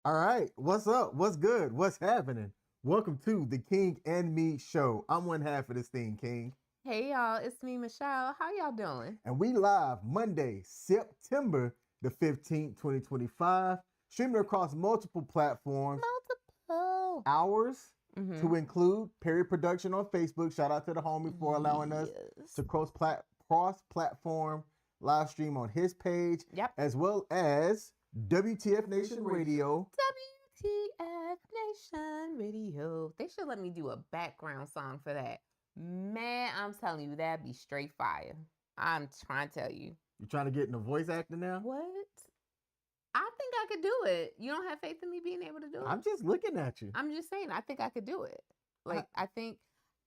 All right, what's up? What's good? What's happening? Welcome to the King and Me Show. I'm one half of this thing, King. Hey y'all, it's me, Michelle. How y'all doing? And we live Monday, September the 15th, 2025, streaming across multiple platforms. Multiple. Ours to include Perry Production on Facebook. Shout out to the homie for allowing us to cross-platform live stream on his page. Yep. As well as WTF Nation Radio. WTF Nation Radio. They should let me do a background song for that. Man, I'm telling you, that'd be straight fire. I'm trying to tell you. You trying to get into voice acting now? What? I think I could do it. You don't have faith in me being able to do it? I'm just looking at you. I'm just saying, I think I could do it. I think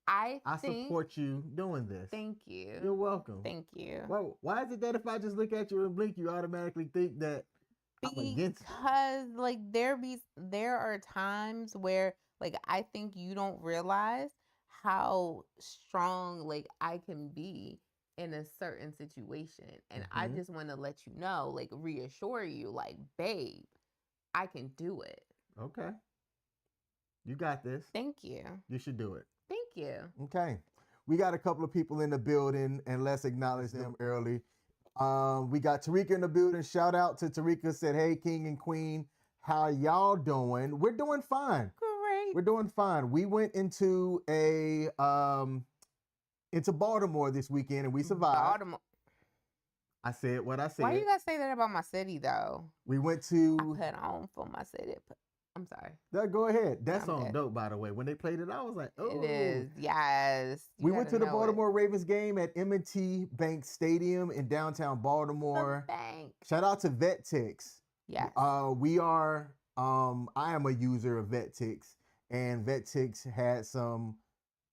I support you doing this. Thank you. You're welcome. Thank you. Well, why is it that if I just look at you and blink, you automatically think that I'm against it? Because there are times where I think you don't realize how strong I can be in a certain situation, and I just want to let you know, reassure you, babe, I can do it. Okay, you got this. Thank you. You should do it. Thank you. Okay, we got a couple of people in the building, and let's acknowledge them early. We got Tarika in the building. Shout out to Tarika. Said, "Hey, King and Queen, how y'all doing? We're doing fine. Great. We're doing fine. We went into into Baltimore this weekend, and we survived. Baltimore. I said what I said. Why you gotta say that about my city, though? We went to. I put on for my city. I'm sorry. Go ahead. That song good. dope, by the way. When they played it, I was like, oh. It is. Yes. We went to the Baltimore Ravens game at M&T Bank Stadium in downtown Baltimore. Bank. Shout out to VetTix. Yes. We are. I am a user of VetTix, and VetTix had some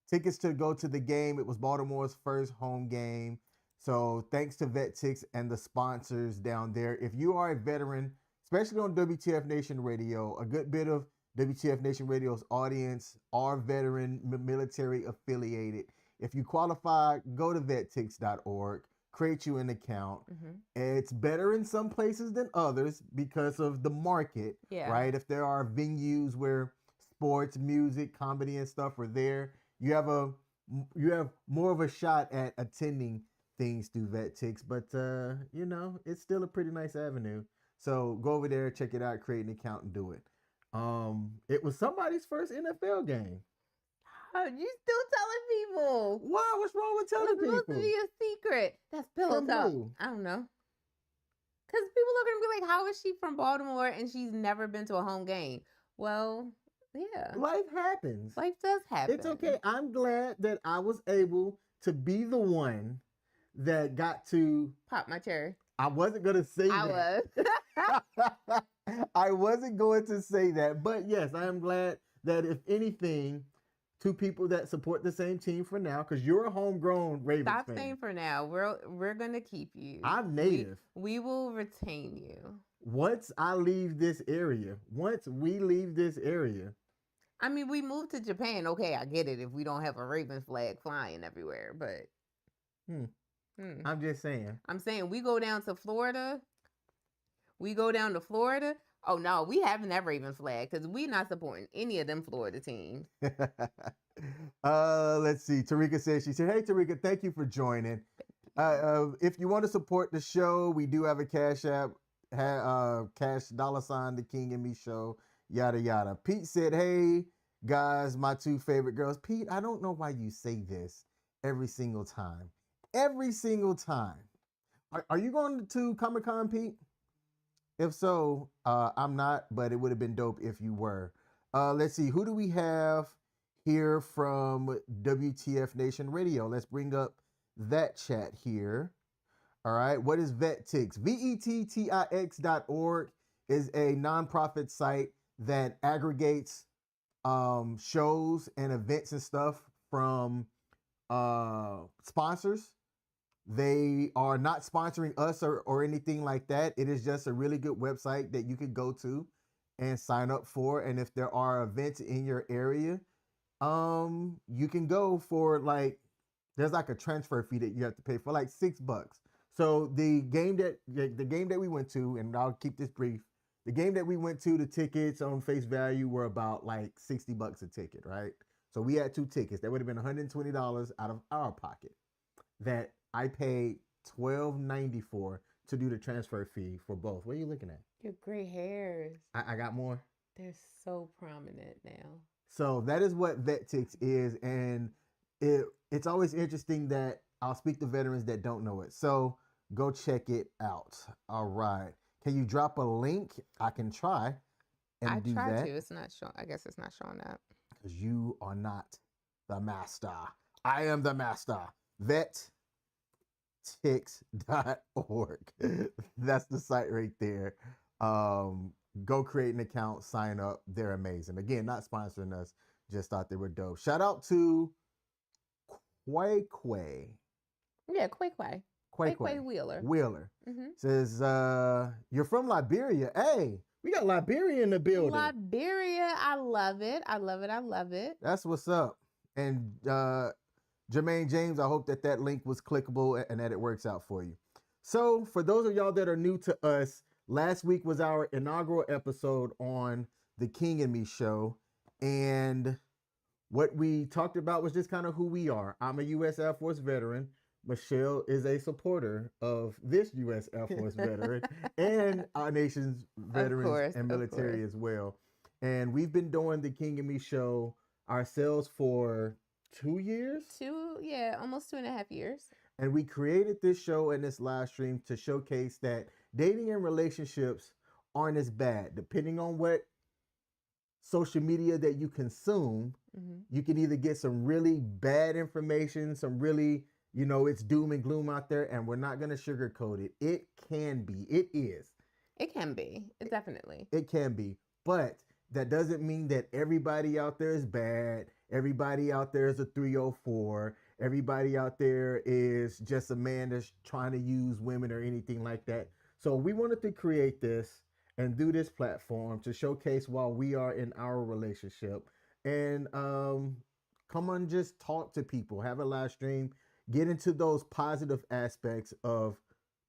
tickets to go to the game. It was Baltimore's first home game. So thanks to VetTix and the sponsors down there. If you are a veteran, especially on WTF Nation Radio, a good bit of WTF Nation Radio's audience are veteran military affiliated. If you qualify, go to vettix.org, create you an account. It's better in some places than others because of the market, right? If there are venues where sports, music, comedy, and stuff are there, you have more of a shot at attending things through VetTix, but it's still a pretty nice avenue. So go over there, check it out, create an account, and do it. It was somebody's first NFL game. Oh, you still telling people? Why? What's wrong with telling people? It's supposed to be a secret. That's pillow talk. I don't know. Because people are going to be like, how is she from Baltimore and she's never been to a home game? Well, yeah. Life happens. Life does happen. It's okay. I'm glad that I was able to be the one that got to pop my cherry. I wasn't going to say that. Was. I wasn't going to say that. But yes, I am glad that if anything, two people that support the same team for now, because you're a homegrown Ravens fan. Stop saying for now. We're going to keep you. I'm native. We will retain you. Once I leave this area, once we leave this area. I mean, we moved to Japan. Okay, I get it if we don't have a Ravens flag flying everywhere, but... I'm just saying. I'm saying we go down to Florida. Oh, no, we having that Ravens flag because we not supporting any of them Florida teams. Let's see. Tarika said, hey, Tarika, thank you for joining. If you want to support the show, we do have a Cash App, cash $ the King and Me Show, yada, yada. Pete said, hey, guys, my two favorite girls. Pete, I don't know why you say this every single time. Every single time. Are you going to Comic-Con, Pete? If so, I'm not, but it would have been dope if you were. Let's see. Who do we have here from WTF Nation Radio? Let's bring up that chat here. All right. What is VetTix? VETTIX.org is a nonprofit site that aggregates shows and events and stuff from sponsors. They are not sponsoring us or anything like that. It is just a really good website that you can go to and sign up for. And if there are events in your area, you can go for there's a transfer fee that you have to pay for $6. So the game that we went to, and I'll keep this brief, The game that we went to, the tickets on face value were about like $60 a ticket, right? So we had 2 tickets. That would have been $120 out of our pocket. That I paid $12.90 for to do the transfer fee for both. What are you looking at? Your gray hairs. I got more. They're so prominent now. So that is what VetTix is, and it's always interesting that I'll speak to veterans that don't know it. So go check it out. All right. Can you drop a link? I can try and I do tried that to. It's not showing. I guess it's not showing up. because you are not the master. I am the master. Vettix.org. That's the site right there. Go create an account, sign up. They're amazing. Again, not sponsoring us, just thought they were dope. Shout out to Quay. Yeah, Quay Wheeler. Wheeler. Mm-hmm. Says, you're from Liberia. Hey, we got Liberia in the building. Liberia, I love it. I love it. I love it. That's what's up. And Jermaine James, I hope that that link was clickable and that it works out for you. So for those of y'all that are new to us, last week was our inaugural episode on the King and Me show. And what we talked about was just kind of who we are. I'm a U.S. Air Force veteran. Michelle is a supporter of this U.S. Air Force veteran and our nation's veterans and military as well. And we've been doing the King and Me show ourselves for 2 years? Almost 2.5 years. And we created this show and this live stream to showcase that dating and relationships aren't as bad. Depending on what social media that you consume, you can either get some really bad information, some really, it's doom and gloom out there, and we're not going to sugarcoat it. It can be. It is. It can be. It definitely. It can be. But that doesn't mean that everybody out there is bad. Everybody out there is a 304. Everybody out there is just a man that's trying to use women or anything like that. So we wanted to create this and do this platform to showcase while we are in our relationship and come on, just talk to people, have a live stream, get into those positive aspects of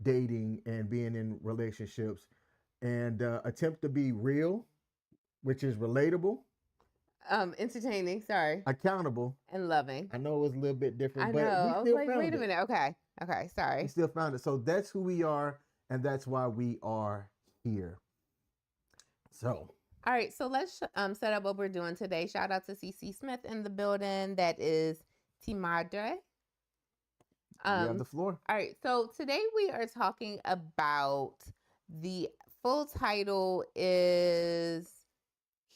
dating and being in relationships and attempt to be real, which is relatable. Entertaining, sorry. Accountable. And loving. I know it was a little bit different, but we still found it. Wait a minute. Okay, sorry. We still found it. So that's who we are, and that's why we are here. So. All right, so let's set up what we're doing today. Shout out to CC Smith in the building. That is T Madre. You have the floor. All right, so today we are talking about the full title is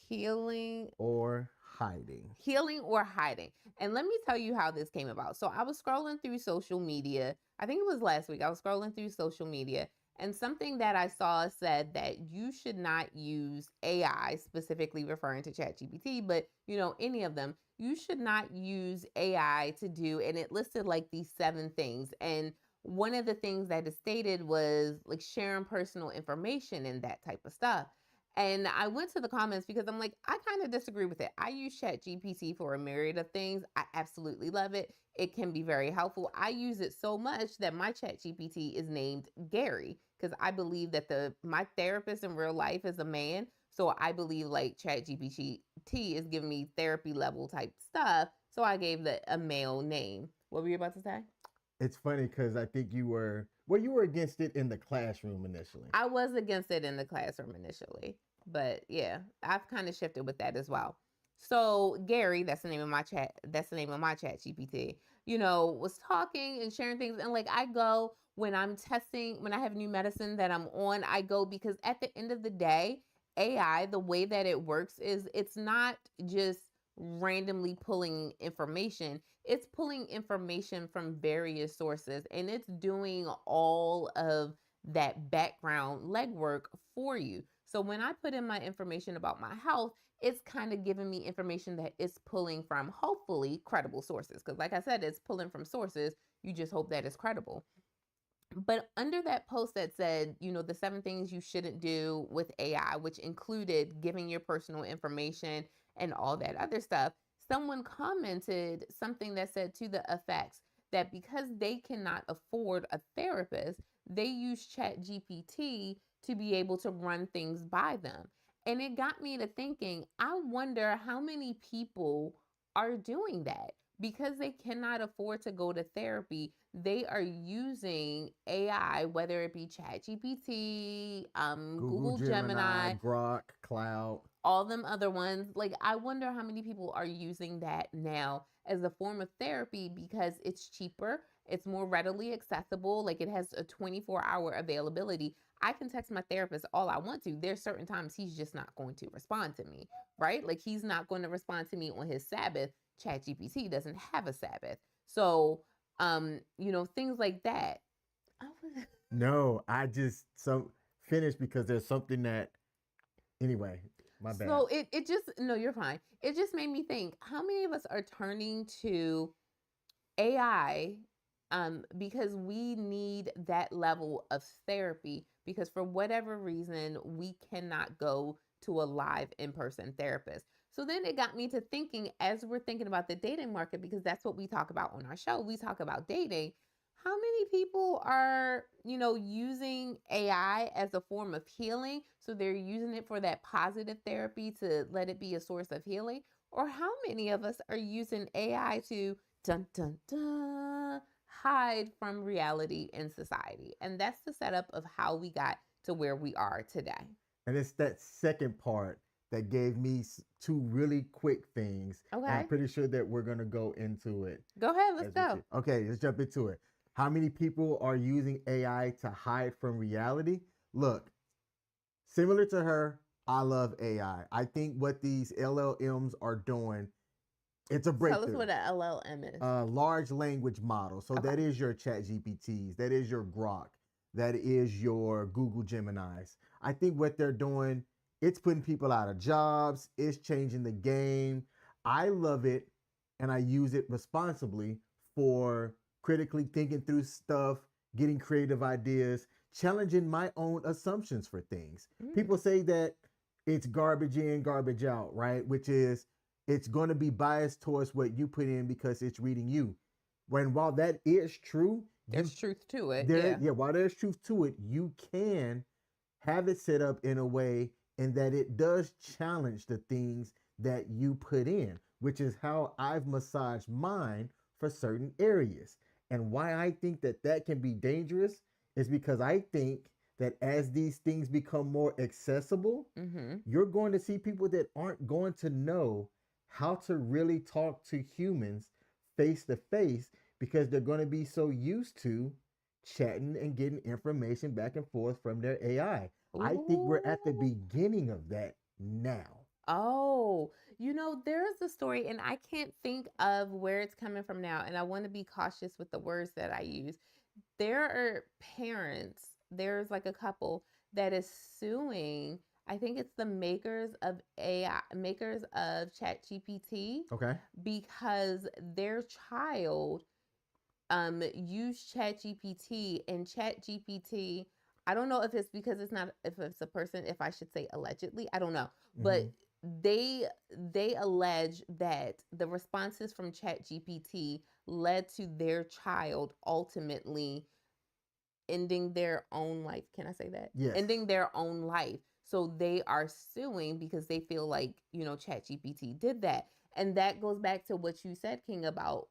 Healing or Hiding. Healing or Hiding. And let me tell you how this came about. So I was scrolling through social media. I think it was last week. I was scrolling through social media, and something that I saw said that you should not use AI, specifically referring to ChatGPT, but any of them. You should not use AI to do, and it listed like these 7 things. And one of the things that it stated was like sharing personal information and that type of stuff. And I went to the comments because I'm like, I kind of disagree with it. I use ChatGPT for a myriad of things. I absolutely love it. It can be very helpful. I use it so much that my ChatGPT is named Gary because I believe that my therapist in real life is a man. So I believe like ChatGPT is giving me therapy level type stuff. So I gave a male name. What were you about to say? It's funny because I think you were against it in the classroom initially. I was against it in the classroom initially, but yeah, I've kind of shifted with that as well. So Gary, that's the name of my chat. That's the name of my ChatGPT. Was talking and sharing things, and like I go when I'm testing, when I have new medicine that I'm on, I go because at the end of the day, AI, the way that it works is it's not just randomly pulling information. It's pulling information from various sources, and it's doing all of that background legwork for you. So when I put in my information about my health, it's kind of giving me information that it's pulling from hopefully credible sources. Because like I said, it's pulling from sources. You just hope that it's credible. But under that post that said, the 7 things you shouldn't do with AI, which included giving your personal information and all that other stuff, someone commented something that said to the effects that because they cannot afford a therapist, they use ChatGPT to be able to run things by them. And it got me to thinking, I wonder how many people are doing that because they cannot afford to go to therapy. They are using AI, whether it be ChatGPT, Google Google Gemini, Gemini, Grok, Cloud. all them other ones. Like, I wonder how many people are using that now as a form of therapy because it's cheaper, it's more readily accessible. Like, it has a 24-hour availability. I can text my therapist all I want to. There's certain times he's just not going to respond to me, right? Like, he's not going to respond to me on his Sabbath. ChatGPT doesn't have a Sabbath. So, things like that. No, I just finished because there's something that anyway, my bad. So it just, no, you're fine. It just made me think, how many of us are turning to AI because we need that level of therapy because for whatever reason we cannot go to a live in-person therapist. So then it got me to thinking, as we're thinking about the dating market, because that's what we talk about on our show, we talk about dating. How many people are, using AI as a form of healing? So they're using it for that positive therapy to let it be a source of healing? Or how many of us are using AI to dun dun dun hide from reality in society? And that's the setup of how we got to where we are today. And it's that second part that gave me two really quick things. And I'm Okay, pretty sure that we're going to go into it go ahead, let's as we go. can. Okay, let's jump into it. How many people are using AI to hide from reality? Look, similar to her, I love AI. I think what these LLMs are doing, it's a Tell us breakthrough. what an LLM is. Large language model. So Okay. that is your Chat GPTs, that is your Grok, that is your Google Geminis. I think what they're doing, it's putting people out of jobs, it's changing the game. I love it and I use it responsibly for critically thinking through stuff, getting creative ideas, challenging my own assumptions for things. Mm. People say that it's garbage in, garbage out, right? Which is it's going to be biased towards what you put in because it's reading you. When while that is true, you There's truth to it. there Yeah. yeah, while there's truth to it, you can have it set up in a way in that it does challenge the things that you put in, which is how I've massaged mine for certain areas. And why I think that that can be dangerous is because I think that as these things become more accessible, Mm-hmm. you're going to see people that aren't going to know how to really talk to humans face to face because they're going to be so used to chatting and getting information back and forth from their AI. I think we're at the Ooh. beginning of that now. Oh, there's a story, and I can't think of where it's coming from now, and I want to be cautious with the words that I use. There are parents, there's like a couple that is suing, I think it's the makers of AI, makers of ChatGPT, Okay. because their child use ChatGPT, and ChatGPT, I don't know if it's because it's not, if it's a person, if I should say allegedly, I don't know, Mm-hmm. but they allege that the responses from ChatGPT led to their child ultimately ending their own life. Can I say that? Yes. Ending their own life. So they are suing because they feel like, ChatGPT did that. And that goes back to what you said, King, about,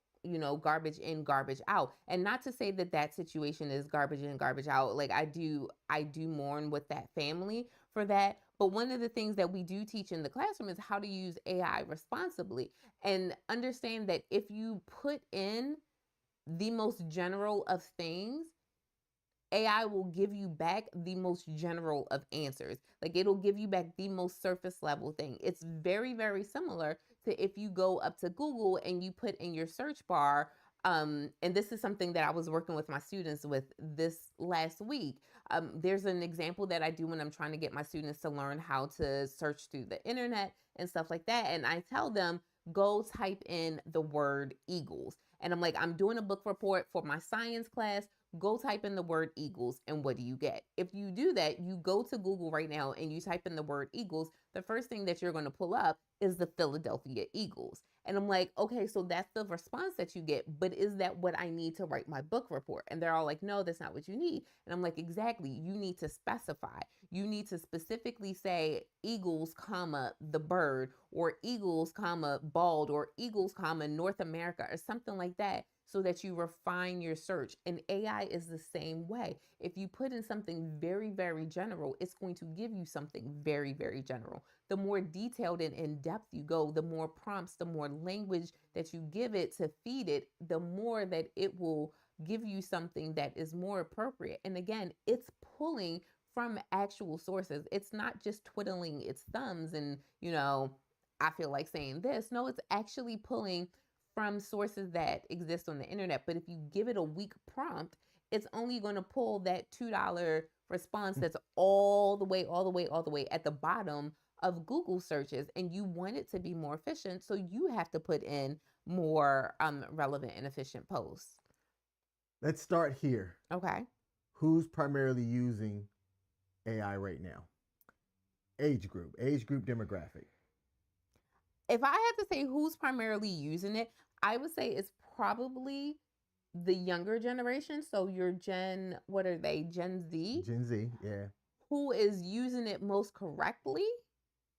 garbage in, garbage out. And not to say that that situation is garbage in, garbage out. Like, I do mourn with that family for that. But one of the things that we do teach in the classroom is how to use AI responsibly and understand that if you put in the most general of things, AI will give you back the most general of answers. Like, it'll give you back the most surface level thing. It's very, very similar to if you go up to Google and you put in your search bar. And this is something that I was working with my students with this last week. There's an example that I do when I'm trying to get my students to learn how to search through the internet and stuff like that. And I tell them, go type in the word eagles. And I'm like, I'm doing a book report for my science class. Go type in the word eagles, and what do you get? If you do that, you go to Google right now and you type in the word eagles, the first thing that you're going to pull up is the Philadelphia Eagles. And I'm like, okay, so that's the response that you get, but is that what I need to write my book report? And they're all like, no, that's not what you need. And I'm like, exactly, you need to specify. you need to specifically say eagles, comma, the bird, or eagles, comma, bald, or eagles, comma, North America, or something like that, so that you refine your search. And AI is the same way. If you put in something very, very general, it's going to give you something very, very general. The more detailed and in depth you go, the more prompts, the more language that you give it to feed it, the more that it will give you something that is more appropriate. And again, it's pulling from actual sources. It's not just twiddling its thumbs and, I feel like saying this. No, it's actually pulling from sources that exist on the internet. But if you give it a weak prompt, it's only going to pull that $2 response that's all the way, all the way, all the way at the bottom of Google searches. And you want it to be more efficient. So you have to put in more relevant and efficient posts. Let's start here. Okay. Who's primarily using AI right now? Age group demographic. If I had to say who's primarily using it, I would say it's probably the younger generation. So your what are they? Gen Z? Gen Z, yeah. Who is using it most correctly?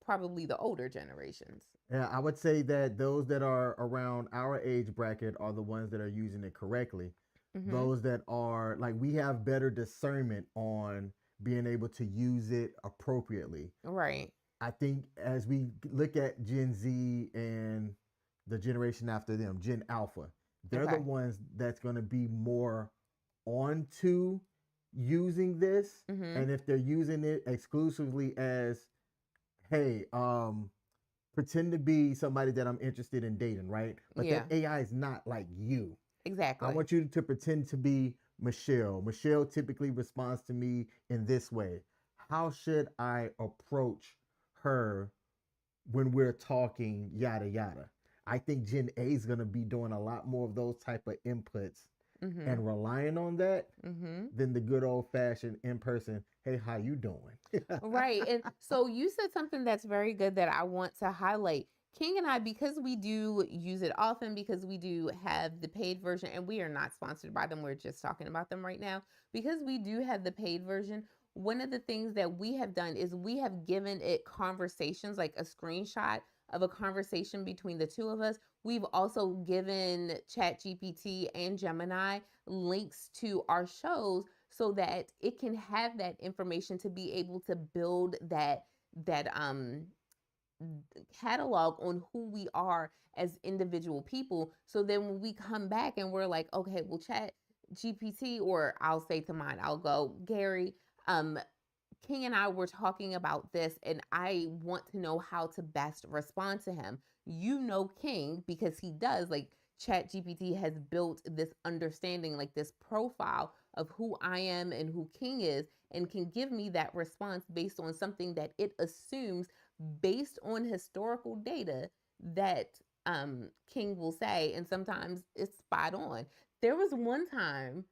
Probably the older generations. Yeah, I would say that those that are around our age bracket are the ones that are using it correctly. Mm-hmm. Those that are like, we have better discernment on being able to use it appropriately. Right. I think as we look at Gen Z and the generation after them, Gen Alpha, they're the ones that's going to be more on to using this. Mm-hmm. And if they're using it exclusively as, hey, pretend to be somebody that I'm interested in dating, right? But that AI is not like you. Exactly. I want you to pretend to be Michelle. Michelle typically responds to me in this way. How should I approach her when we're talking, yada, yada? I think Gen A is going to be doing a lot more of those type of inputs and relying on that than the good old fashioned in person. Hey, how you doing? Right. And so you said something that's very good that I want to highlight. King and I, because we do use it often, because we do have the paid version, and we are not sponsored by them, we're just talking about them right now. Because we do have the paid version, one of the things that we have done is we have given it conversations, like a screenshot of a conversation between the two of us. We've also given ChatGPT and Gemini links to our shows so that it can have that information to be able to build that catalog on who we are as individual people. So then when we come back and we're like, okay, well, Chat GPT, or I'll say to mine, I'll go, Gary, King and I were talking about this, and I want to know how to best respond to him. King, because he does, like, Chat GPT has built this understanding, like this profile of who I am and who King is, and can give me that response based on something that it assumes based on historical data that King will say, and sometimes it's spot on. There was one time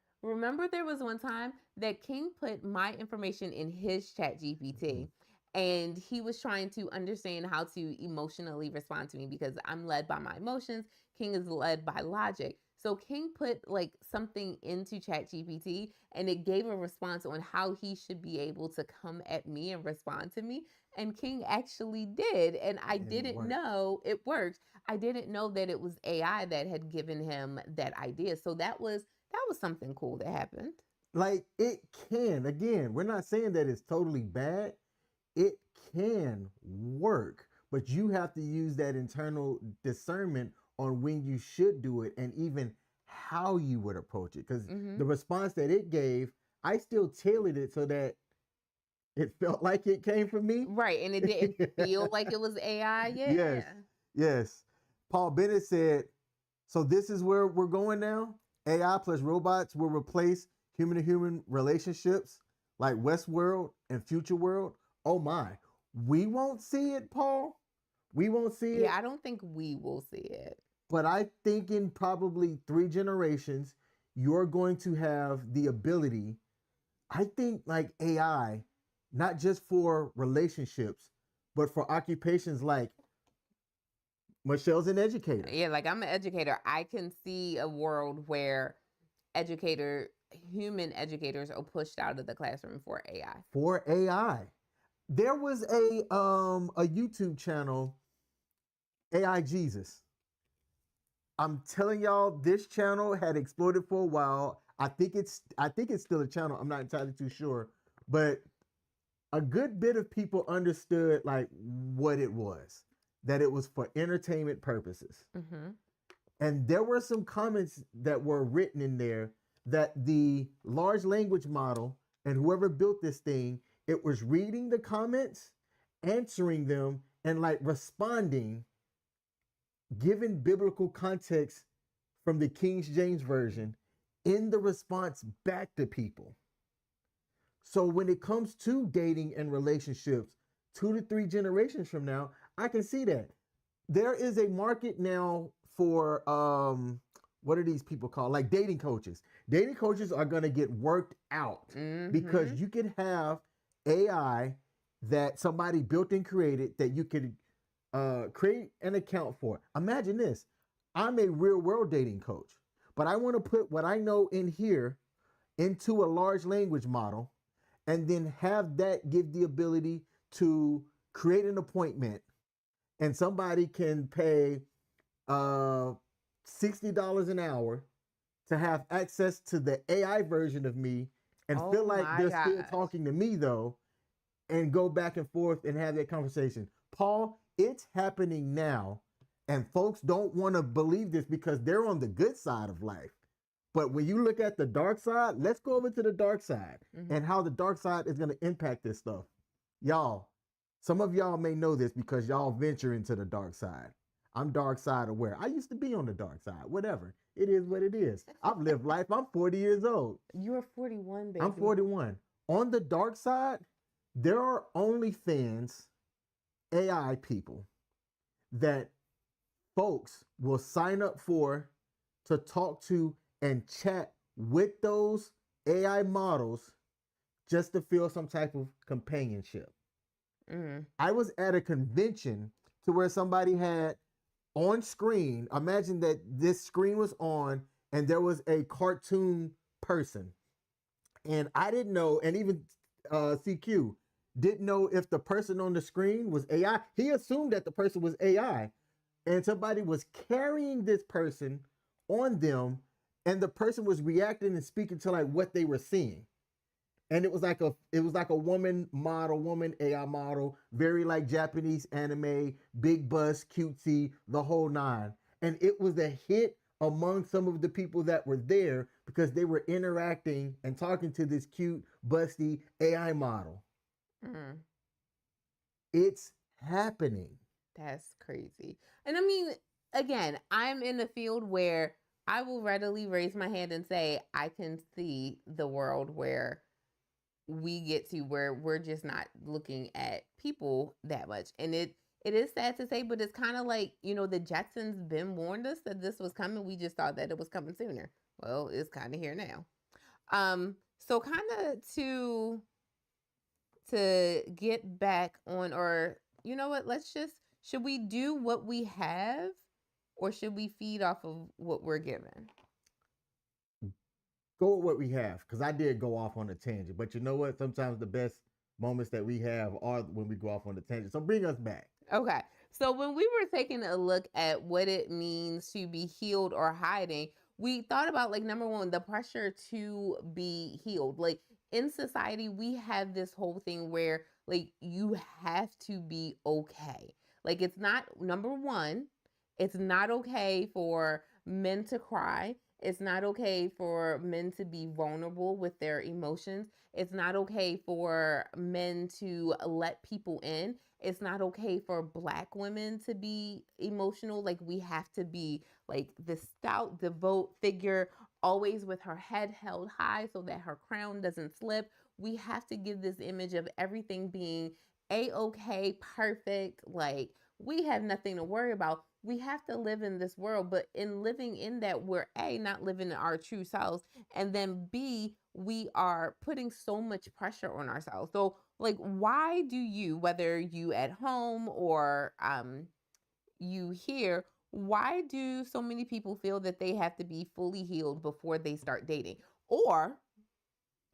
that King put my information in his Chat GPT, and he was trying to understand how to emotionally respond to me because I'm led by my emotions. King is led by logic. So King put like something into Chat GPT, and it gave a response on how he should be able to come at me and respond to me. And King actually did. And I didn't know it worked. I didn't know that it was AI that had given him that idea. So that was something cool that happened. Like, it can, again, we're not saying that it's totally bad. It can work, but you have to use that internal discernment on when you should do it and even how you would approach it. Because the response that it gave, I still tailored it so that it felt like it came from me. Right. And it didn't feel like it was AI. Yeah. Yes. Paul Bennett said, so this is where we're going now. AI plus robots will replace human-to-human relationships like Westworld and Future World. Oh my. We won't see it, Paul. We won't see it. Yeah, I don't think we will see it. But I think in probably 3 generations, you're going to have the ability, I think, like AI, not just for relationships, but for occupations like Michelle's an educator. Yeah, like I'm an educator. I can see a world where educator human educators are pushed out of the classroom for AI. For AI. There was a YouTube channel, AI Jesus. I'm telling y'all, this channel had exploded for a while. I think it's still a channel. I'm not entirely too sure, but a good bit of people understood like what it was, that it was for entertainment purposes. Mm-hmm. And there were some comments that were written in there that the large language model and whoever built this thing, it was reading the comments, answering them, and like responding, given biblical context from the King James Version in the response back to people. So when it comes to dating and relationships, 2 to 3 generations from now, I can see that. There is a market now for what are these people called? Like dating coaches. Dating coaches are going to get worked out because you can have AI that somebody built and created that you can create an account for. Imagine this. I'm a real world dating coach, but I want to put what I know in here into a large language model and then have that give the ability to create an appointment, and somebody can pay uh, $60 an hour to have access to the AI version of me and Oh feel like my they're still gosh. talking to me though, and go back and forth and have that conversation. Paul, it's happening now, and folks don't want to believe this because they're on the good side of life. But when you look at the dark side, let's go over to the dark side and how the dark side is going to impact this stuff. Y'all, some of y'all may know this because y'all venture into the dark side. I'm dark side aware. I used to be on the dark side. Whatever. It is what it is. I've lived life. I'm 40 years old. You're 41, baby. I'm 41. On the dark side, there are OnlyFans AI people that folks will sign up for to talk to and chat with those AI models just to feel some type of companionship. I was at a convention to where somebody had on screen, imagine that this screen was on and there was a cartoon person. And I didn't know, and even CQ didn't know if the person on the screen was AI. He assumed that the person was AI. And somebody was carrying this person on them, and the person was reacting and speaking to like what they were seeing. And it was like a woman AI model, very like Japanese anime, big bust, cutesy, the whole nine. And it was a hit among some of the people that were there because they were interacting and talking to this cute, busty AI model. It's happening. That's crazy. And I mean, again, I'm in a field where I will readily raise my hand and say, I can see the world where we get to where we're just not looking at people that much. And it is sad to say, but it's kind of like, the Jetsons been warned us that this was coming. We just thought that it was coming sooner. Well, it's kind of here now. So kind of to get back on, or you know what, should we do what we have, or should we feed off of what we're given? Go with what we have, because I did go off on a tangent. But you know what? Sometimes the best moments that we have are when we go off on the tangent. So bring us back. Okay. So when we were taking a look at what it means to be healed or hiding, we thought about, like, number one, the pressure to be healed. Like, in society, we have this whole thing where, like, you have to be okay. Like, it's not, number one, it's not okay for men to cry. It's not okay for men to be vulnerable with their emotions. It's not okay for men to let people in. It's not okay for Black women to be emotional. Like, we have to be like the stout, devout figure, always with her head held high so that her crown doesn't slip. We have to give this image of everything being a-okay, perfect. Like, we have nothing to worry about. We have to live in this world, but in living in that, we're A, not living in our true selves, and then B, we are putting so much pressure on ourselves. So, like, why do you, whether you at home or you here, why do so many people feel that they have to be fully healed before they start dating? Or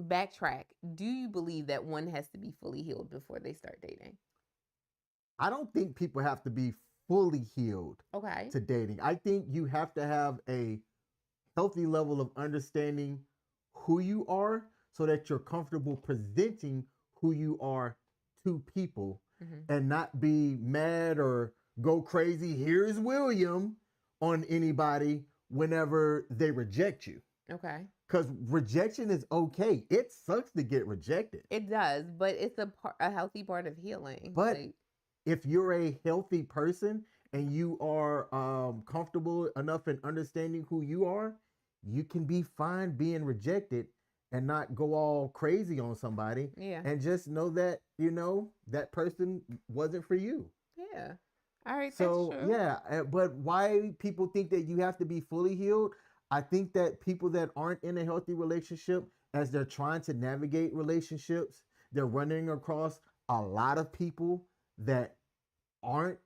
backtrack, do you believe that one has to be fully healed before they start dating? I don't think people have to be fully healed Okay. to dating. I think you have to have a healthy level of understanding who you are so that you're comfortable presenting who you are to people Hmm. and not be mad or go crazy. Here's William on anybody whenever they reject you. Okay. Because rejection is okay. It sucks to get rejected. It does, but it's a healthy part of healing. But Like, if you're a healthy person and you are comfortable enough in understanding who you are, you can be fine being rejected and not go all crazy on somebody yeah. and just know that, that person wasn't for you. Yeah. All right, that's So, true. yeah, but why people think that you have to be fully healed? I think that people that aren't in a healthy relationship, as they're trying to navigate relationships, they're running across a lot of people that aren't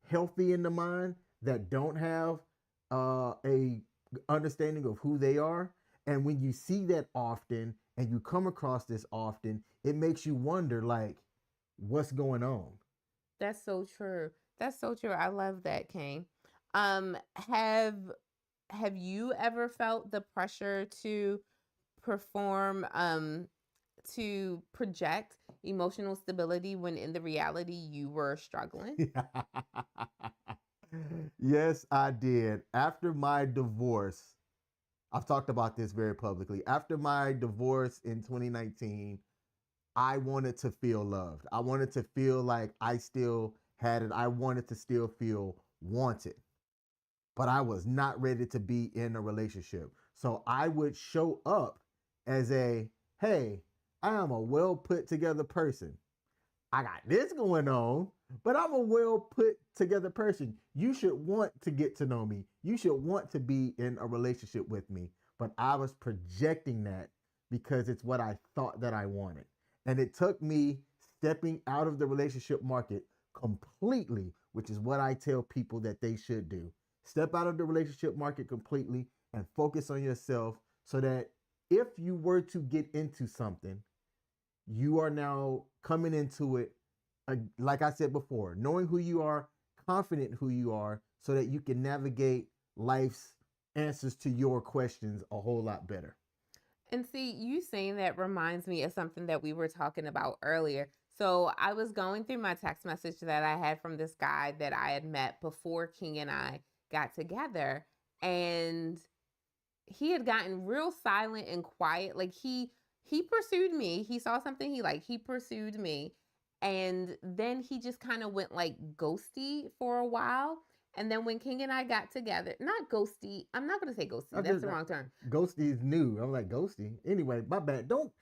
healthy in the mind, that don't have a understanding of who they are. And when you see that often and you come across this often, it makes you wonder, like, what's going on? That's so true. That's so true. I love that, King. Um, have have you ever felt the pressure to perform to project emotional stability when in the reality you were struggling? Yes, I did. After my divorce, I've talked about this very publicly. After my divorce in 2019, I wanted to feel loved. I wanted to feel like I still had it. I wanted to still feel wanted, but I was not ready to be in a relationship. So I would show up as a, hey, I am a well put together person. I got this going on, but I'm a well put together person. You should want to get to know me. You should want to be in a relationship with me. But I was projecting that because it's what I thought that I wanted. And it took me stepping out of the relationship market completely, which is what I tell people that they should do. Step out of the relationship market completely and focus on yourself so that if you were to get into something, you are now coming into it, like I said before, knowing who you are, confident who you are, so that you can navigate life's answers to your questions a whole lot better. And see, you saying that reminds me of something that we were talking about earlier. So I was going through my text message that I had from this guy that I had met before King and I got together. And he had gotten real silent and quiet. Like he pursued me. He saw something he liked. He pursued me. And then he just kind of went like ghosty for a while. And then when King and I got together, not ghosty, I'm not going to say ghosty. I That's just the wrong term. Ghosty is new. I'm like Ghosty. Anyway, my bad. Don't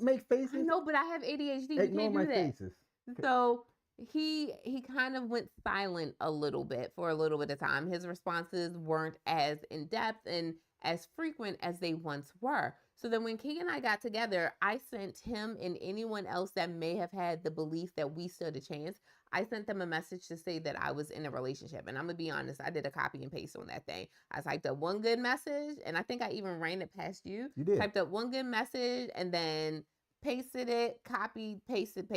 make I faces? know, but I have ADHD. You Ignore can't my do that. faces. So he kind of went silent a little bit for a little bit of time. His responses weren't as in depth and as frequent as they once were. So then when King and I got together, I sent him and anyone else that may have had the belief that we stood a chance. I sent them a message to say that I was in a relationship. And I'm gonna be honest, I did a copy and paste on that thing. I typed up one good message, and I think I even ran it past you. You did. Typed up one good message and then pasted it, copied, pasted,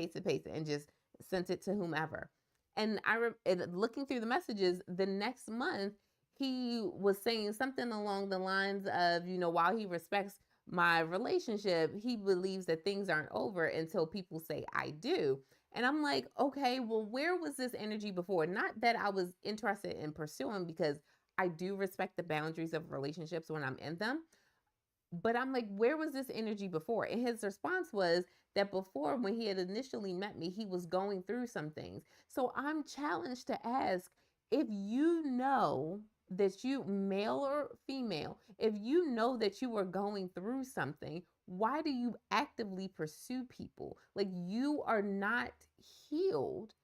and just sent it to whomever. And looking through the messages the next month, he was saying something along the lines of, while he respects my relationship, he believes that things aren't over until people say I do. And I'm like, okay, well, where was this energy before? Not that I was interested in pursuing, because I do respect the boundaries of relationships when I'm in them. But I'm like, where was this energy before? And his response was that before, when he had initially met me, he was going through some things. So I'm challenged to ask, if you know that you, male or female, if you know that you are going through something, why do you actively pursue people? Like, you are not healed.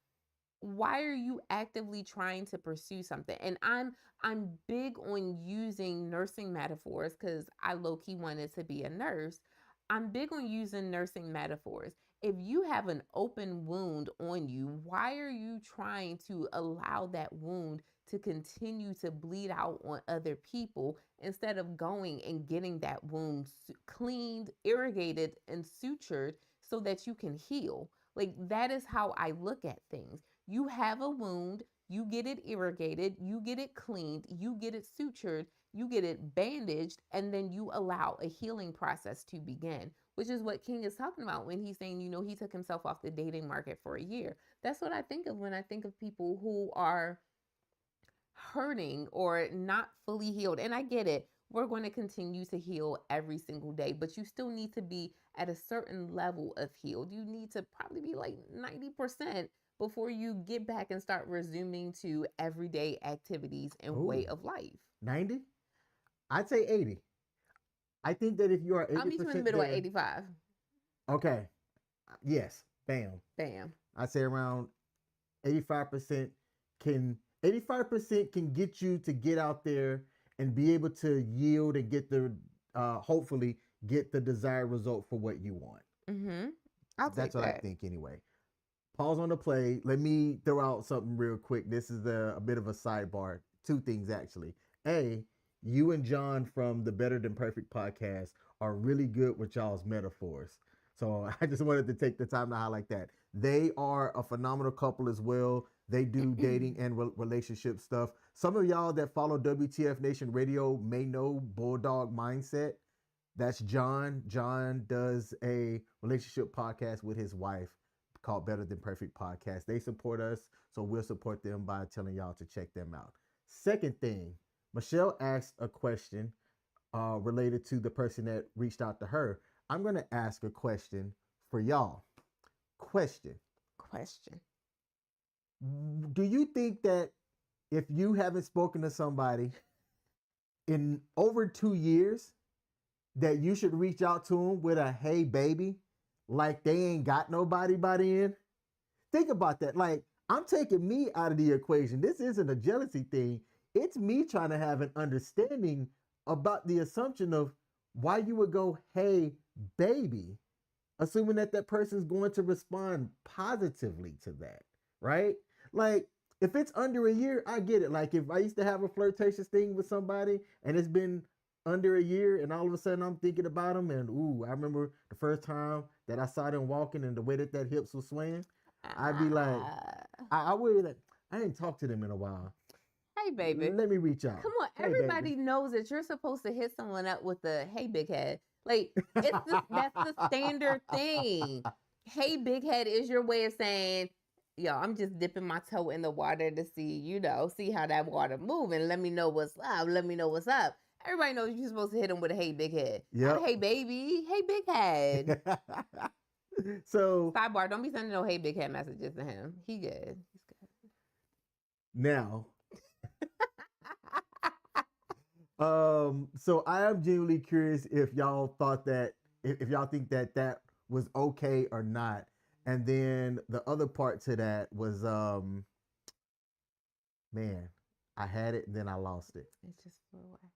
Why are you actively trying to pursue something? And I'm big on using nursing metaphors because I low-key wanted to be a nurse. I'm big on using nursing metaphors. If you have an open wound on you, why are you trying to allow that wound to continue to bleed out on other people instead of going and getting that wound cleaned, irrigated, and sutured so that you can heal? Like, that is how I look at things. You have a wound, you get it irrigated, you get it cleaned, you get it sutured, you get it bandaged, and then you allow a healing process to begin, which is what King is talking about when he's saying, he took himself off the dating market for a year. That's what I think of when I think of people who are hurting or not fully healed. And I get it. We're going to continue to heal every single day, but you still need to be at a certain level of healed. You need to probably be like 90% before you get back and start resuming to everyday activities and Oh, way of life. 90? I'd say 80. I think that if you are I'll meet you in the 80% middle at there, 85. okay, yes, bam. Bam. I'd say around 85% can 85% can get you to get out there and be able to yield and get the hopefully get the desired result for what you want. Mm-hmm. I'll That's take what I that. think anyway. Pause on the play. Let me throw out something real quick. This is a bit of a sidebar. Two things actually. A, you and John from the Better Than Perfect podcast are really good with y'all's metaphors. So I just wanted to take the time to highlight that. They are a phenomenal couple as well. They do dating and relationship stuff. Some of y'all that follow WTF Nation Radio may know Bulldog Mindset. That's John. John does a relationship podcast with his wife called Better Than Perfect Podcast. They support us, so we'll support them by telling y'all to check them out. Second thing, Michelle asked a question related to the person that reached out to her. I'm going to ask a question for y'all. Question. Question. Do you think that if you haven't spoken to somebody in over 2 years, that you should reach out to them with a hey baby, like they ain't got nobody by the end? Think about that. Like, I'm taking me out of the equation. This isn't a jealousy thing. It's me trying to have an understanding about the assumption of why you would go, hey, baby, assuming that that person's going to respond positively to that, right? Like, if it's under a year, I get it. Like, if I used to have a flirtatious thing with somebody and it's been under a year and all of a sudden I'm thinking about them and, ooh, I remember the first time that I saw them walking and the way that that hips was swaying, I'd be like, I would like, I ain't talked to them in a while. Hey, baby. Let me reach out. Come on, Hey, everybody baby. knows that you're supposed to hit someone up with the hey big head. Like, that's the standard thing. Hey big head is your way of saying, yo, I'm just dipping my toe in the water to see how that water move and let me know what's up. Let me know what's up. Everybody knows you're supposed to hit them with a hey big head. Not Yep. a hey baby, hey big head. So Sidebar, don't be sending no hey big head messages to him. He good. He's good. now, so I am genuinely curious if y'all thought that, if y'all think that that was okay or not. And then the other part to that was, man, I had it and then I lost it. It just flew away.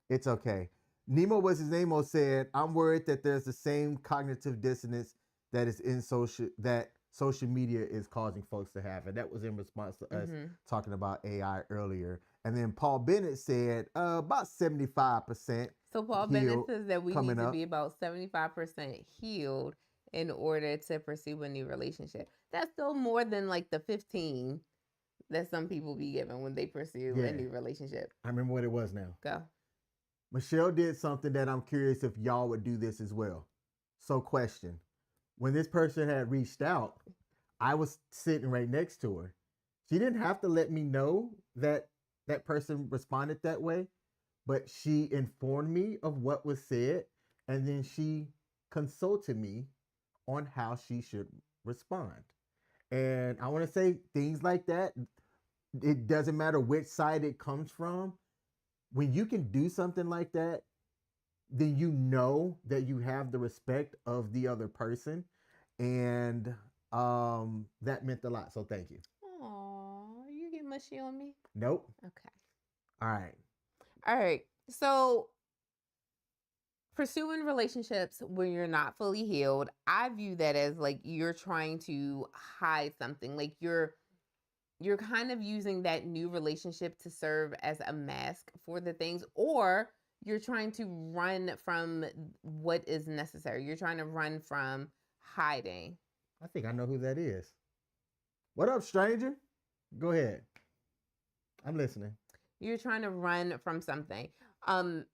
It's okay. Nemo was his name. Said, "I'm worried that there's the same cognitive dissonance that is in social media is causing folks to have," and that was in response to us talking about AI earlier. And then Paul Bennett said, "About 75%." So Paul Bennett says that we need to be about 75% healed in order to pursue a new relationship. That's still more than like the 15 that some people be given when they pursue a new relationship. I remember what it was now. Go. Michelle did something that I'm curious if y'all would do this as well. So question, when this person had reached out, I was sitting right next to her. She didn't have to let me know that that person responded that way, but she informed me of what was said, and then she consulted me on how she should respond. And I want to say things like that, it doesn't matter which side it comes from. When you can do something like that, then you know that you have the respect of the other person. And that meant a lot. So thank you. Aw, you get mushy on me? Nope. Okay. All right. All right. So Pursuing relationships when you're not fully healed, I view that as like you're trying to hide something. Like you're kind of using that new relationship to serve as a mask for the things, or you're trying to run from what is necessary. You're trying to run from hiding. I think I know who that is. What up, stranger? Go ahead. I'm listening. You're trying to run from something. Um,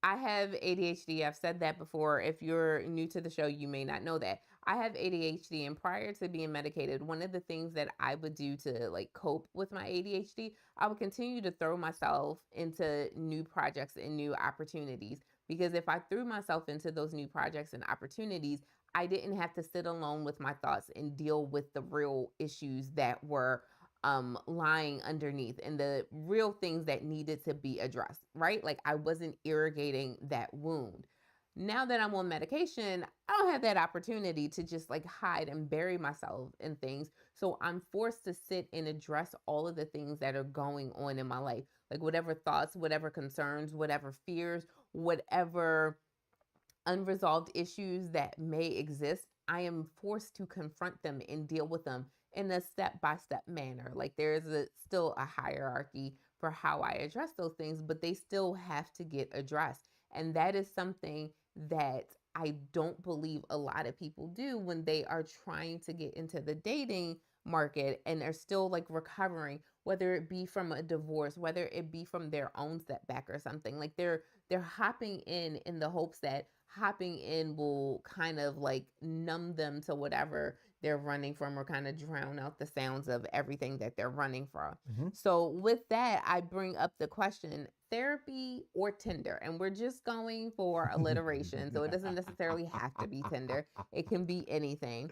I have ADHD. I've said that before. If you're new to the show, you may not know that. I have ADHD, and prior to being medicated, one of the things that I would do to like cope with my ADHD, I would continue to throw myself into new projects and new opportunities. Because if I threw myself into those new projects and opportunities, I didn't have to sit alone with my thoughts and deal with the real issues that were lying underneath and the real things that needed to be addressed, right? Like I wasn't irrigating that wound. Now that I'm on medication, I don't have that opportunity to just like hide and bury myself in things. So I'm forced to sit and address all of the things that are going on in my life. Like whatever thoughts, whatever concerns, whatever fears, whatever unresolved issues that may exist, I am forced to confront them and deal with them in a step by step manner. Like there is still a hierarchy for how I address those things, but they still have to get addressed. And that is something that I don't believe a lot of people do when they are trying to get into the dating market and are still like recovering, whether it be from a divorce, whether it be from their own setback or something. Like they're hopping in the hopes that hopping in will kind of like numb them to whatever they're running from or kind of drown out the sounds of everything that they're running from. Mm-hmm. So with that, I bring up the question, therapy or Tinder? And we're just going for alliteration. So it doesn't necessarily have to be Tinder. It can be anything.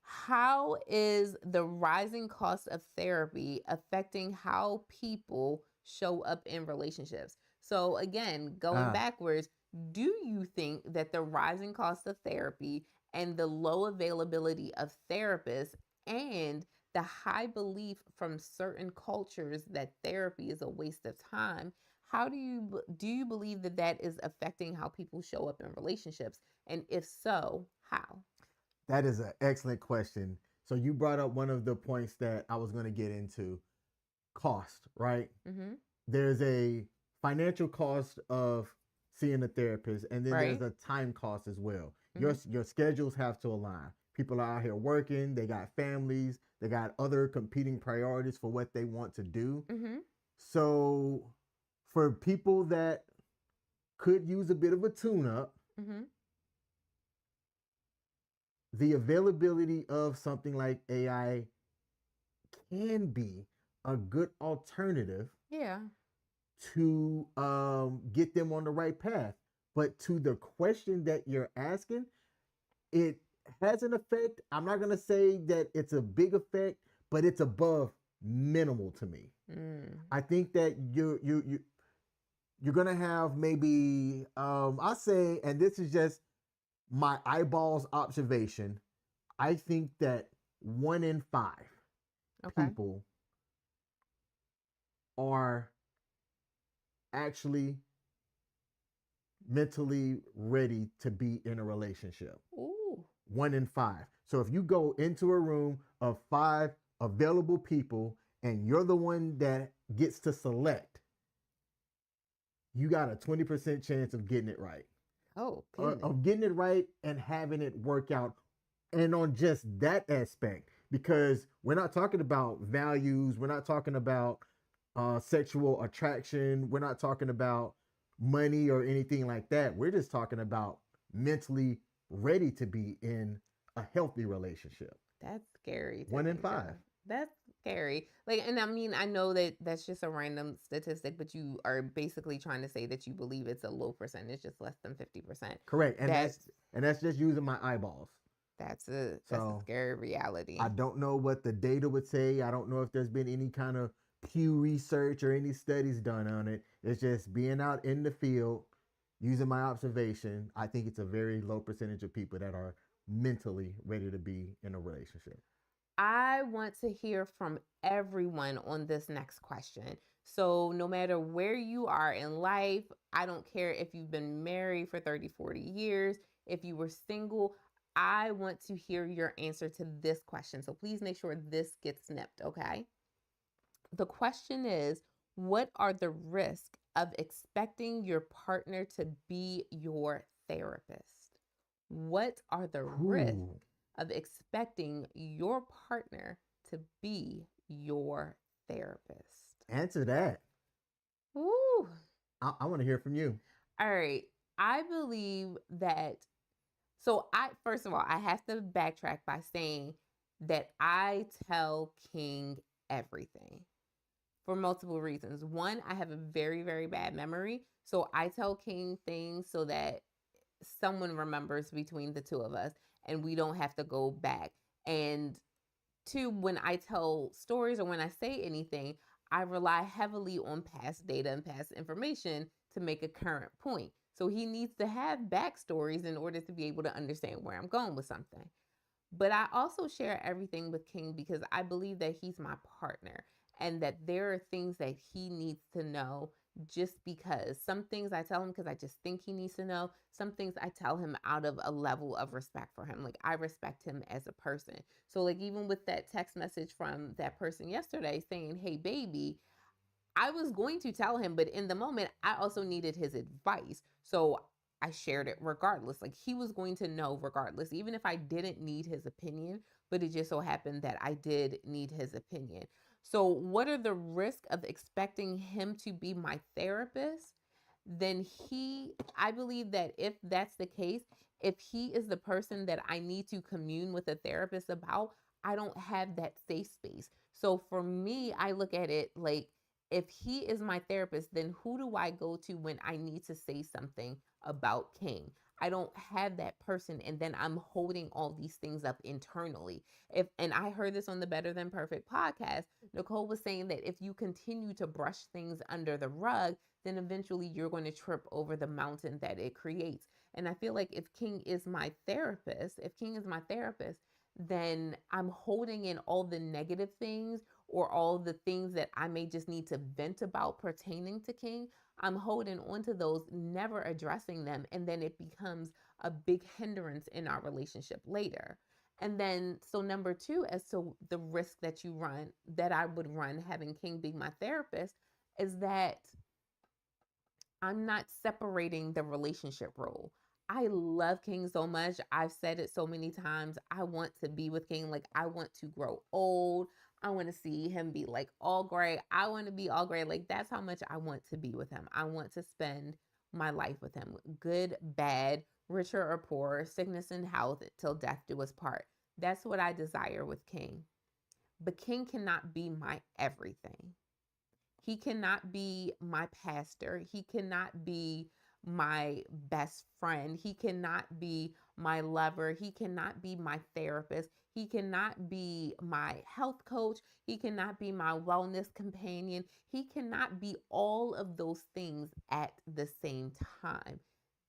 How is the rising cost of therapy affecting how people show up in relationships? So again, going Ah, backwards, do you think that the rising cost of therapy and the low availability of therapists and the high belief from certain cultures that therapy is a waste of time, how do you believe that that is affecting how people show up in relationships, and if so, how? that is an excellent question. So you brought up one of the points that I was going to get into, cost, right? Mm-hmm. There's a financial cost of seeing a therapist, and then there's Right. a time cost as well. Mm-hmm. Your schedules have to align. People are out here working, they got families, they got other competing priorities for what they want to do. Mm-hmm. So for people that could use a bit of a tune up, Mm-hmm. the availability of something like AI can be a good alternative Yeah. to get them on the right path. But to the question that you're asking, it has an effect. I'm not gonna say that it's a big effect, but it's above minimal to me. Mm. I think that you're gonna have maybe I say, and this is just my eyeballs observation. I think that 1 in 5 Okay. people are actually mentally ready to be in a relationship. Ooh. 1 in 5. So if you go into a room of 5 available people and you're the one that gets to select, you got a 20% chance of getting it right. Oh goodness. Of getting it right and having it work out. And on just that aspect, because we're not talking about values, we're not talking about sexual attraction, we're not talking about money or anything like that. We're just talking about mentally ready to be in a healthy relationship. That's scary to One in think five. of. That's scary. Like, and I mean, I know that that's just a random statistic, but you are basically trying to say that you believe it's a low percentage, just less than 50%. Correct. That's And that's just using my eyeballs. that's a So scary I reality. don't know what the data would say. I don't know if there's been any kind of Pew research or any studies done on it. It's just being out in the field, using my observation. I think it's a very low percentage of people that are mentally ready to be in a relationship. I want to hear from everyone on this next question. So, no matter where you are in life, I don't care if you've been married for 30, 40 years, if you were single, I want to hear your answer to this question. So, please make sure this gets snipped, okay? The question is, what are the risks of expecting your partner to be your therapist? What are the risks Ooh, of expecting your partner to be your therapist? answer that. Ooh. I want to hear from you. All right. I believe that, so I, first of all, I have to backtrack by saying that I tell King everything for multiple reasons. One, I have a very, very bad memory. So I tell King things so that someone remembers between the two of us and we don't have to go back. And two, when I tell stories or when I say anything, I rely heavily on past data and past information to make a current point. So he needs to have backstories in order to be able to understand where I'm going with something. But I also share everything with King because I believe that he's my partner and that there are things that he needs to know just because. Some things I tell him because I just think he needs to know. Some things I tell him out of a level of respect for him. Like I respect him as a person. So, like, even with that text message from that person yesterday saying, "Hey, baby," I was going to tell him, but in the moment, I also needed his advice. So I shared it regardless. Like he was going to know regardless, even if I didn't need his opinion, but it just so happened that I did need his opinion. So, what are the risks of expecting him to be my therapist? Then I believe that if that's the case, if he is the person that I need to commune with a therapist about, I don't have that safe space. So for me, I look at it like, if he is my therapist, then who do I go to when I need to say something about King? I don't have that person, and then I'm holding all these things up internally. If and I heard this on the Better Than Perfect podcast, Nicole was saying that if you continue to brush things under the rug, then eventually you're going to trip over the mountain that it creates. And I feel like if King is my therapist, then I'm holding in all the negative things or all the things that I may just need to vent about pertaining to King. I'm holding on to those, never addressing them. And then it becomes a big hindrance in our relationship later. And then, so number two, as to the risk that you run, that I would run having King being my therapist, is that I'm not separating the relationship role. I love King so much. I've said it so many times. I want to be with King. Like, I want to grow old. I want to see him be like all gray. I want to be all gray. Like, that's how much I want to be with him. I want to spend my life with him. Good, bad, richer or poor, sickness and health, till death do us part. That's what I desire with King. But King cannot be my everything. He cannot be my pastor. He cannot be my best friend. He cannot be my lover. He cannot be my therapist. He cannot be my health coach. He cannot be my wellness companion. He cannot be all of those things at the same time.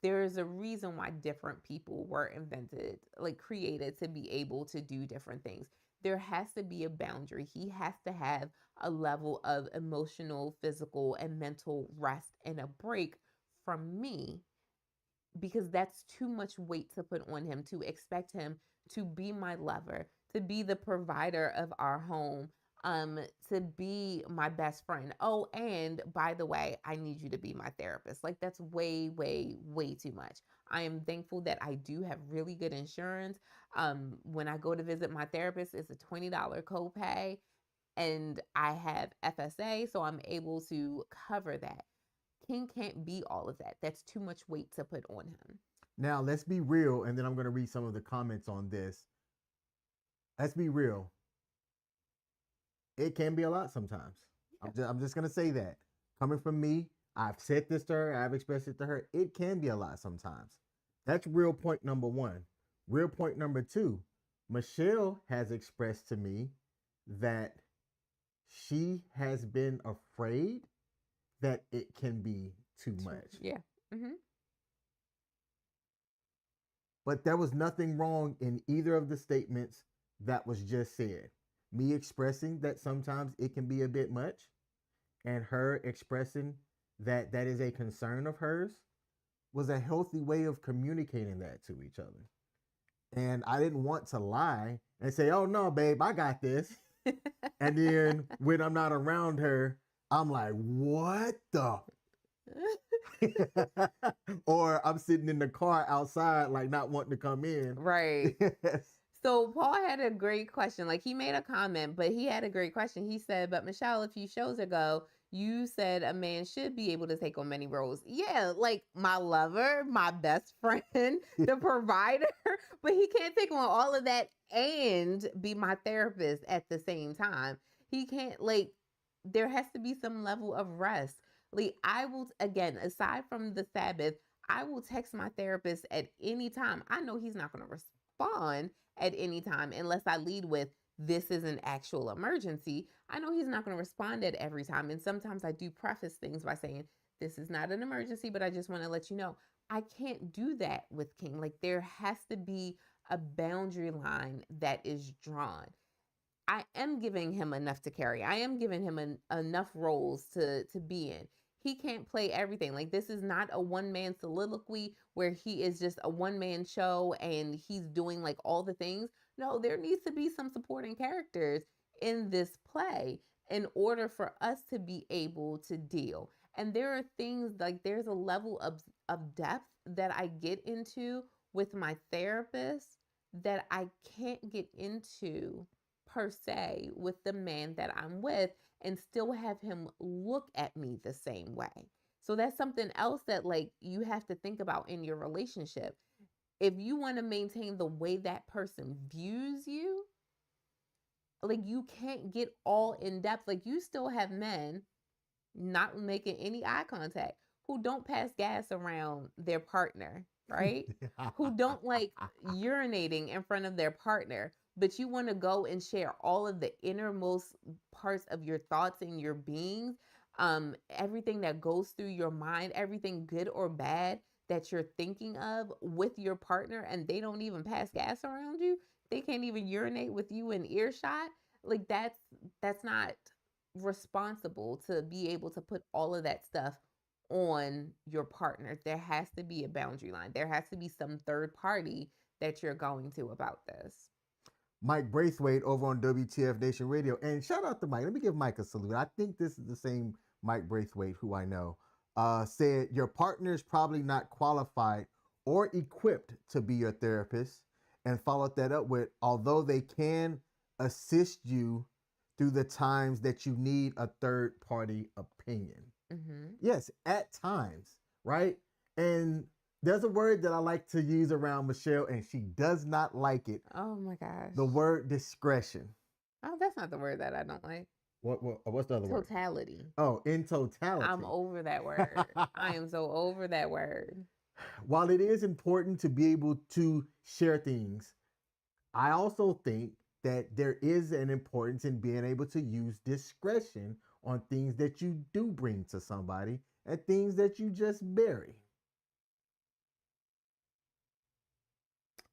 There is a reason why different people were invented, like created to be able to do different things. There has to be a boundary. He has to have a level of emotional, physical, and mental rest and a break from me, because that's too much weight to put on him, to expect him to be my lover, to be the provider of our home, to be my best friend. Oh, and by the way, I need you to be my therapist. Like, that's way, way, way too much. I am thankful that I do have really good insurance. When I go to visit my therapist, it's a $20 copay, and I have FSA, so I'm able to cover that. King can't be all of that. That's too much weight to put on him. Now, let's be real, and then I'm going to read some of the comments on this. Let's be real. It can be a lot sometimes. Yeah. I'm just going to say that. Coming from me, I've said this to her, I've expressed it to her. It can be a lot sometimes. That's real point number one. Real point number two, Michelle has expressed to me that she has been afraid that it can be too much. Yeah. Mm-hmm. But there was nothing wrong in either of the statements that was just said. Me expressing that sometimes it can be a bit much, and her expressing that that is a concern of hers was a healthy way of communicating that to each other. And I didn't want to lie and say, "Oh no, babe, I got this." And then when I'm not around her, I'm like, "What the?" Or I'm sitting in the car outside, like not wanting to come in. Right. Yes. So Paul had a great question. Like he made a comment, but he had a great question. He said, "But Michelle, a few shows ago, you said a man should be able to take on many roles." Yeah, like my lover, my best friend, the provider, but he can't take on all of that and be my therapist at the same time. He can't like there has to be some level of rest. Like I will again, aside from the Sabbath, I will text my therapist at any time. I know he's not going to respond at any time unless I lead with this is an actual emergency. I know he's not going to respond at every time. And sometimes I do preface things by saying, this is not an emergency, but I just want to let you know. I can't do that with King. Like there has to be a boundary line that is drawn. I am giving him enough to carry. I am giving him enough roles to be in. He can't play everything. Like this is not a one man soliloquy where he is just a one man show and he's doing like all the things. No, there needs to be some supporting characters in this play in order for us to be able to deal. And there are things like there's a level of depth that I get into with my therapist that I can't get into per se with the man that I'm with and still have him look at me the same way. So that's something else that like you have to think about in your relationship. If you want to maintain the way that person views you, like you can't get all in depth. Like you still have men not making any eye contact who don't pass gas around their partner, right? Who don't like urinating in front of their partner, but you want to go and share all of the innermost parts of your thoughts and your beings, everything that goes through your mind, everything good or bad that you're thinking of with your partner, and they don't even pass gas around you. They can't even urinate with you in earshot. Like that's not responsible to be able to put all of that stuff on your partner. There has to be a boundary line. There has to be some third party that you're going to about this. Mike Braithwaite over on WTF Nation Radio. And shout out to Mike. Let me give Mike a salute. I think this is the same Mike Braithwaite who I know. Said your partner is probably not qualified or equipped to be your therapist. And followed that up with, although they can assist you through the times that you need a third party opinion. Mm-hmm. Yes, at times, right? And there's a word that I like to use around Michelle, and she does not like it. Oh my gosh. The word discretion. Oh, that's not the word that I don't like. What's the other word? Totality. Oh, in totality. I'm over that word. I am so over that word. While it is important to be able to share things, I also think that there is an importance in being able to use discretion on things that you do bring to somebody and things that you just bury.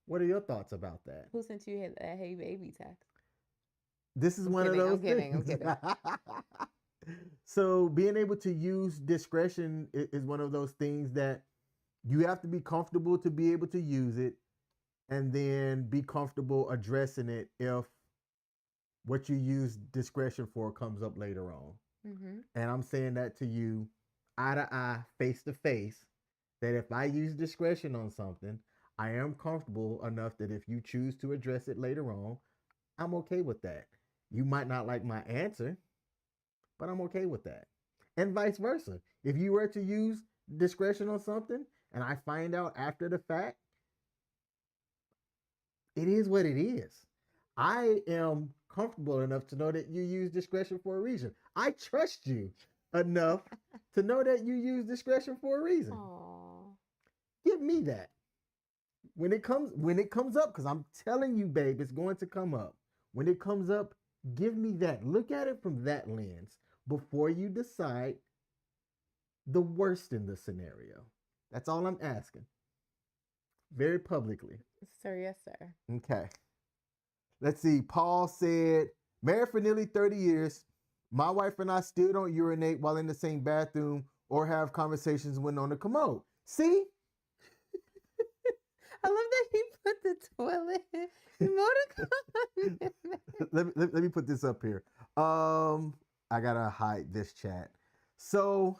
What are your thoughts about that? Who sent you that hey baby text? This is one of those things. I'm kidding. So being able to use discretion is one of those things that you have to be comfortable to be able to use it, and then be comfortable addressing it if what you use discretion for comes up later on. Mm-hmm. And I'm saying that to you eye to eye, face to face, that if I use discretion on something, I am comfortable enough that if you choose to address it later on, I'm okay with that. You might not like my answer, but I'm okay with that. And vice versa. If you were to use discretion on something and I find out after the fact, it is what it is. I am comfortable enough to know that you use discretion for a reason. I trust you enough to know that you use discretion for a reason. Aww. Give me that. When it comes up, because I'm telling you, babe, it's going to come up. When it comes up, give me that. Look at it from that lens before you decide the worst in the scenario. That's all I'm asking. Very publicly. Sir, yes, sir. Okay. Let's see. Paul said, married for nearly 30 years. My wife and I still don't urinate while in the same bathroom or have conversations when on the commode. See? I love that he put the toilet emoticon. let me put this up here. I gotta hide this chat. So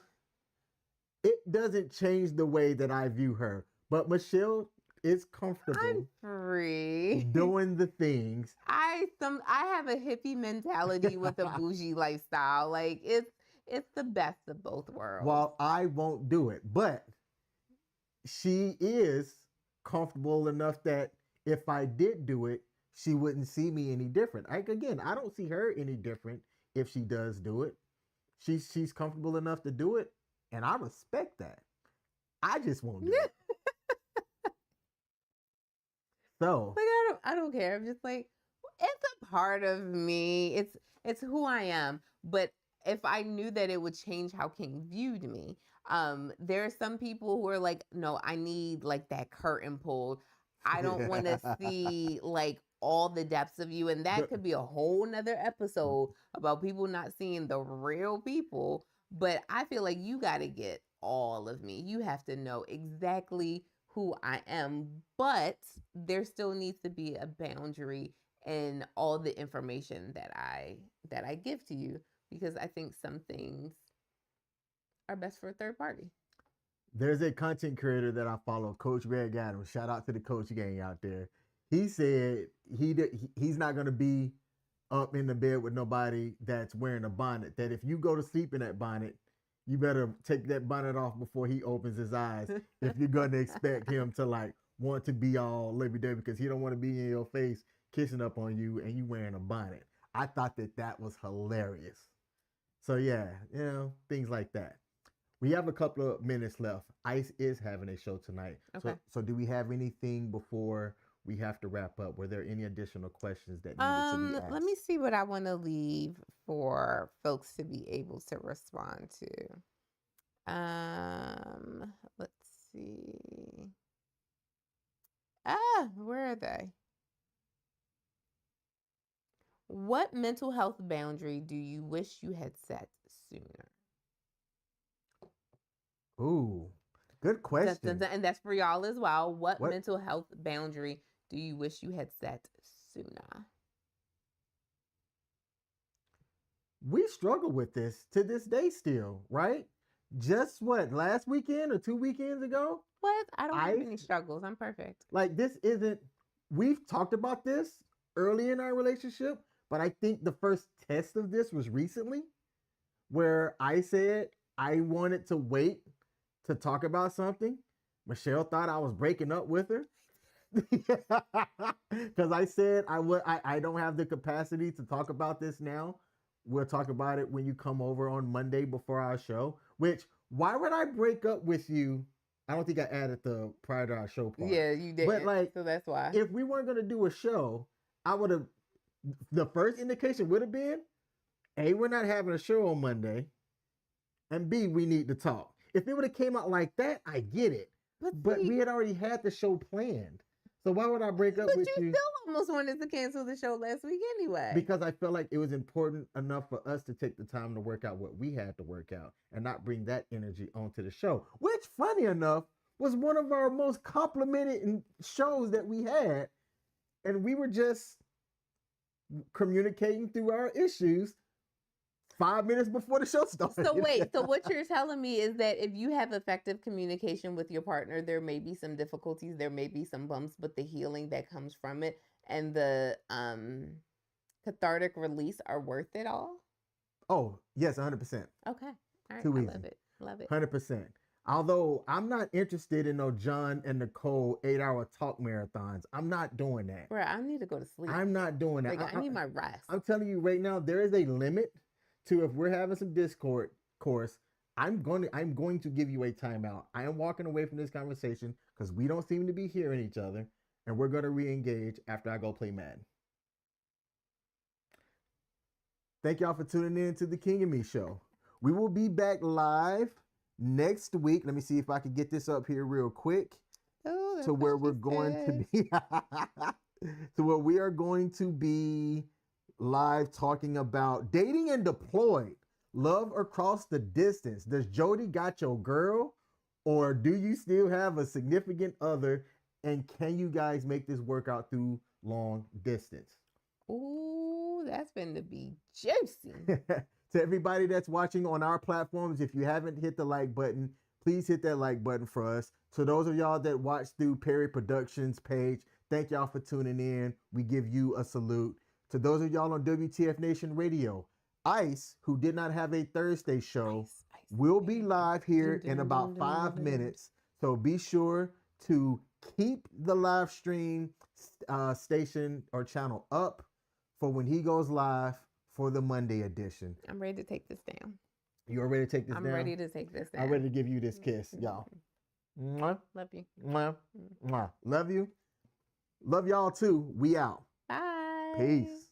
it doesn't change the way that I view her, but Michelle is comfortable. I'm free doing the things. I have a hippie mentality with a bougie lifestyle. Like it's the best of both worlds. While I won't do it, but she is comfortable enough that if I did do it, she wouldn't see me any different. I don't see her any different if she does do it. She's comfortable enough to do it, and I respect that. I just won't do it. So like I don't care. I'm just like, it's a part of me. It's who I am. But if I knew that it would change how King viewed me, there are some people who are like, no, I need like that curtain pulled. I don't want to see like all the depths of you. And that could be a whole nother episode about people not seeing the real people. But I feel like you got to get all of me. You have to know exactly who I am, but there still needs to be a boundary in all the information that I give to you, because I think some things are best for a third party. There's a content creator that I follow, Coach Greg Adams. Shout out to the Coach gang out there. He said he's not going to be up in the bed with nobody that's wearing a bonnet. That if you go to sleep in that bonnet, you better take that bonnet off before he opens his eyes. If you're going to expect him to like want to be all lovey-dovey, because he don't want to be in your face kissing up on you and you wearing a bonnet. I thought that was hilarious. So yeah, things like that. We have a couple of minutes left. Ice is having a show tonight. Okay. So do we have anything before we have to wrap up? Were there any additional questions that needed to be asked? Let me see what I want to leave for folks to be able to respond to. Let's see. Where are they? What mental health boundary do you wish you had set sooner? Ooh, good question. And that's for y'all as well. What mental health boundary do you wish you had set sooner? We struggle with this to this day still, right? Just last weekend or 2 weekends ago? What? I don't have any struggles. I'm perfect. Like we've talked about this early in our relationship, but I think the first test of this was recently, where I said I wanted to wait to talk about something. Michelle thought I was breaking up with her. Because I said I don't have the capacity to talk about this now. We'll talk about it when you come over on Monday before our show. Which, why would I break up with you? I don't think I added the prior to our show part. Yeah, you did. But so that's why. If we weren't gonna do a show, I would have. The first indication would have been, A, we're not having a show on Monday, and B, we need to talk. If it would have came out like that, I get it. But we had already had the show planned. So why would I break up with you? But you still almost wanted to cancel the show last week anyway. Because I felt like it was important enough for us to take the time to work out what we had to work out and not bring that energy onto the show. Which, funny enough, was one of our most complimented shows that we had. And we were just communicating through our issues 5 minutes before the show started. So wait, so what you're telling me is that if you have effective communication with your partner, there may be some difficulties, there may be some bumps, but the healing that comes from it and the cathartic release are worth it all? Oh, yes, 100%. Okay. All right. Too I easy. love it. Love it. 100%. Although I'm not interested in no John and Nicole 8-hour talk marathons. I'm not doing that. Bro, I need to go to sleep. I'm not doing that. Like, I need my rest. I'm telling you right now, there is a limit to if we're having some Discord course. I'm going to give you a timeout. I am walking away from this conversation because we don't seem to be hearing each other, and we're going to re-engage after I go play Madden. Thank y'all for tuning in to the King and Me Show. We will be back live next week. Let me see if I can get this up here real quick to where we're going to be. So what we are going to be live talking about dating and deployed, love across the distance. Does Jody got your girl, or do you still have a significant other? And can you guys make this work out through long distance? Ooh, that's been to be juicy. To everybody that's watching on our platforms, if you haven't hit the like button, please hit that like button for us. So those of y'all that watch through Perry Productions page, thank y'all for tuning in. We give you a salute. To those of y'all on WTF Nation Radio, Ice, who did not have a Thursday show, will be live here in about 5 minutes. So be sure to keep the live stream station or channel up for when he goes live for the Monday edition. I'm ready to take this down. You are ready to take this I'm down? ready to take this down. I'm ready to give you this kiss, y'all. Mwah. Love you. Mwah. Mwah. Love you. Love y'all too. We out. Bye. Peace.